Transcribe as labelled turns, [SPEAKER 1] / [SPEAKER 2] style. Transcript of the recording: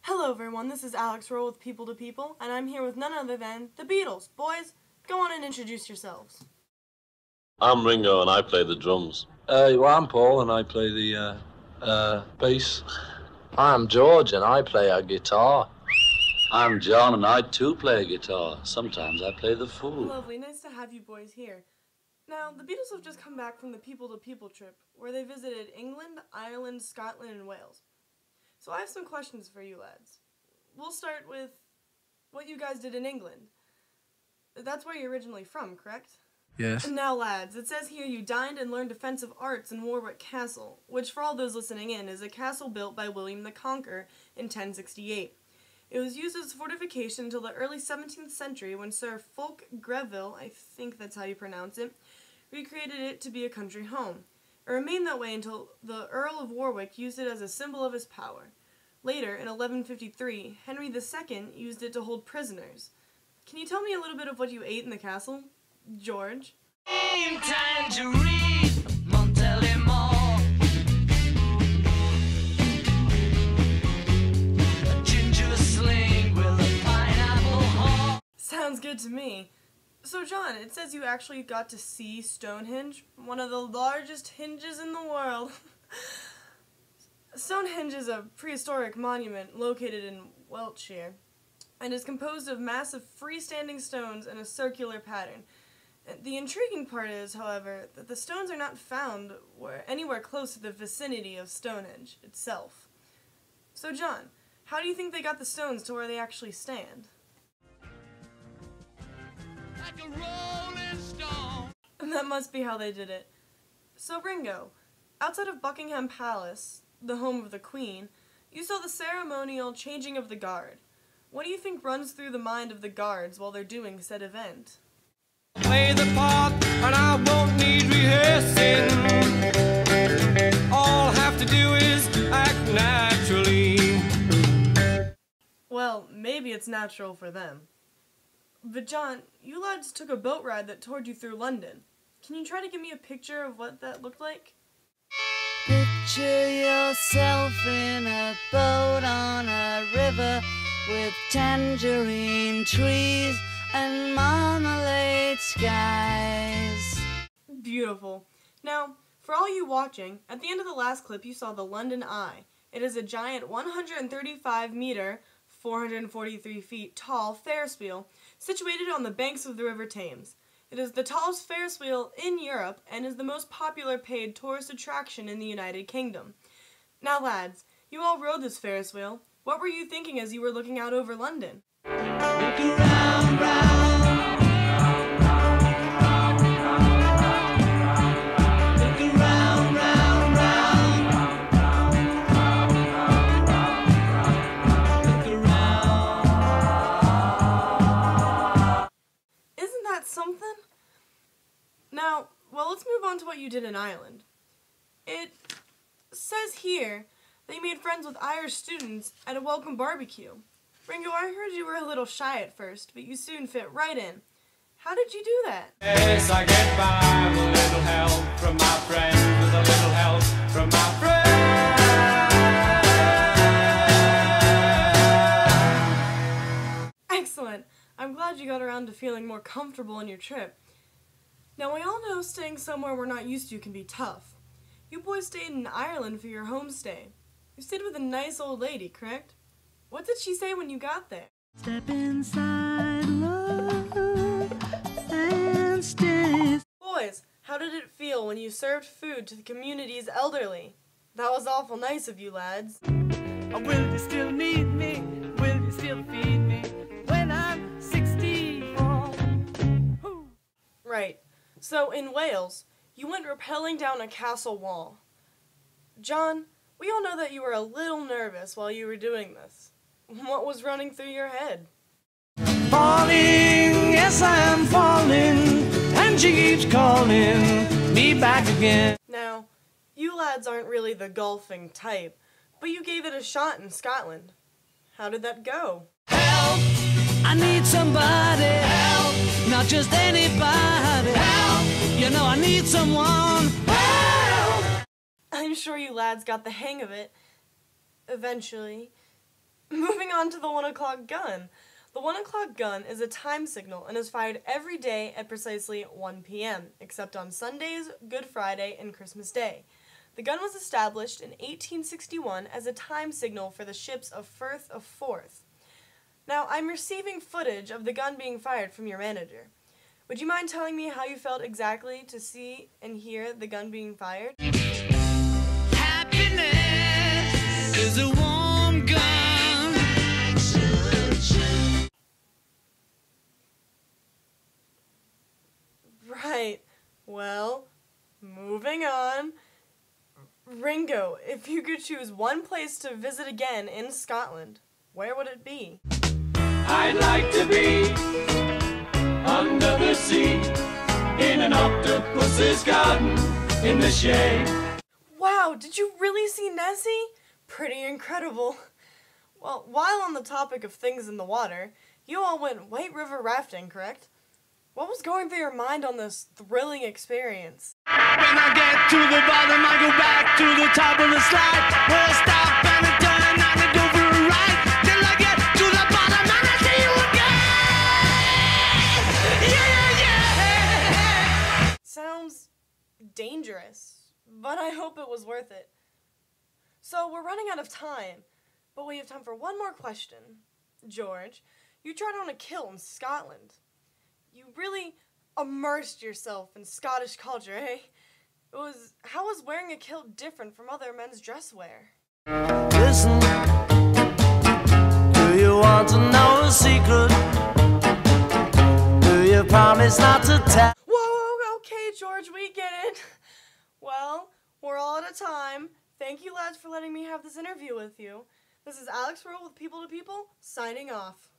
[SPEAKER 1] Hello everyone, this is Alex Roll with People to People, and I'm here with none other than the Beatles. Boys, go on and introduce yourselves.
[SPEAKER 2] I'm Ringo and I play the drums.
[SPEAKER 3] I'm Paul and I play the bass.
[SPEAKER 4] I'm George and I play a guitar.
[SPEAKER 5] I'm John and I too play a guitar. Sometimes I play the fool.
[SPEAKER 1] Lovely, nice to have you boys here. Now, the Beatles have just come back from the People to People trip, where they visited England, Ireland, Scotland, and Wales. So I have some questions for you lads. We'll start with what you guys did in England. That's where you're originally from, correct?
[SPEAKER 3] Yes.
[SPEAKER 1] Now lads, it says here you dined and learned defensive arts in Warwick Castle, which for all those listening in is a castle built by William the Conqueror in 1068. It was used as a fortification until the early 17th century when Sir Fulk Greville, I think that's how you pronounce it, recreated it to be a country home. It remained that way until the Earl of Warwick used it as a symbol of his power. Later, in 1153, Henry II used it to hold prisoners. Can you tell me a little bit of what you ate in the castle, George? Sounds good to me. So John, it says you actually got to see Stonehenge, one of the largest hinges in the world. Stonehenge is a prehistoric monument located in Wiltshire and is composed of massive freestanding stones in a circular pattern. The intriguing part is, however, that the stones are not found anywhere close to the vicinity of Stonehenge itself. So John, how do you think they got the stones to where they actually stand?
[SPEAKER 6] Like a rolling stone.
[SPEAKER 1] And that must be how they did it. So Ringo, outside of Buckingham Palace, the home of the Queen, you saw the ceremonial changing of the guard. What do you think runs through the mind of the guards while they're doing said event?
[SPEAKER 6] Play the part and I won't need rehearsing. All I have to do is act naturally.
[SPEAKER 1] Well, maybe it's natural for them. But John, you lads took a boat ride that toured you through London. Can you try to give me a picture of what that looked like?
[SPEAKER 7] Picture yourself in a boat on a river with tangerine trees and marmalade skies.
[SPEAKER 1] Beautiful. Now, for all you watching, at the end of the last clip you saw the London Eye. It is a giant 135-meter, 443 feet tall Ferris wheel situated on the banks of the River Thames. It is the tallest Ferris wheel in Europe and is the most popular paid tourist attraction in the United Kingdom. Now lads, you all rode this Ferris wheel. What were you thinking as you were looking out over London?
[SPEAKER 6] Look around, round. Look around, round, round. Look around.
[SPEAKER 1] Isn't that something? Now, well, let's move on to what you did in Ireland. It says here that you made friends with Irish students at a welcome barbecue. Ringo, I heard you were a little shy at first, but you soon fit right in. How did you do that?
[SPEAKER 6] Yes, I get by with a little help from my friends, with a little help from my friends.
[SPEAKER 1] Excellent. I'm glad you got around to feeling more comfortable on your trip. Now, we all know staying somewhere we're not used to can be tough. You boys stayed in Ireland for your homestay. You stayed with a nice old lady, correct? What did she say when you got there?
[SPEAKER 7] Step inside love and stay.
[SPEAKER 1] Boys, how did it feel when you served food to the community's elderly? That was awful nice of you lads.
[SPEAKER 6] Will you still need me? Will you still feed me when I'm 64?
[SPEAKER 1] Right. So, in Wales, you went rappelling down a castle wall. John, we all know that you were a little nervous while you were doing this. What was running through your head?
[SPEAKER 6] Falling, yes I am falling, and she keeps calling me back again.
[SPEAKER 1] Now, you lads aren't really the golfing type, but you gave it a shot in Scotland. How did that go?
[SPEAKER 6] Help! I need somebody. Help! Not just anybody. Help! You know I need someone. Help!
[SPEAKER 1] I'm sure you lads got the hang of it. Eventually. Moving on to the 1 o'clock gun. The 1 o'clock gun is a time signal and is fired every day at precisely 1 p.m., except on Sundays, Good Friday, and Christmas Day. The gun was established in 1861 as a time signal for the ships of Firth of Forth. Now, I'm receiving footage of the gun being fired from your manager. Would you mind telling me how you felt exactly to see and hear the gun being fired?
[SPEAKER 6] Happiness is a warm gun.
[SPEAKER 1] Right. Well, moving on. Ringo, if you could choose one place to visit again in Scotland, where would it be?
[SPEAKER 8] I'd like to be under the sea in an octopus's garden in the shade.
[SPEAKER 1] Wow, did you really see Nessie? Pretty incredible. Well, while on the topic of things in the water, you all went White River rafting, correct? What was going through your mind on this thrilling experience?
[SPEAKER 6] When I get to the bottom, I go back to the top of the slide. Where I stop and I turn and I go for a ride. Till I get to the bottom and I see you again. Yeah.
[SPEAKER 1] Sounds dangerous, but I hope it was worth it. So we're running out of time, but we have time for one more question. George, you tried on a kilt in Scotland. You really immersed yourself in Scottish culture, eh? How was wearing a kilt different from other men's dress wear?
[SPEAKER 6] Listen, do you want to know a secret? Do you promise not to tell?
[SPEAKER 1] Whoa, okay, George, we get it. Well, we're all out of time. Thank you, lads, for letting me have this interview with you. This is Alex Rowe with People to People, signing off.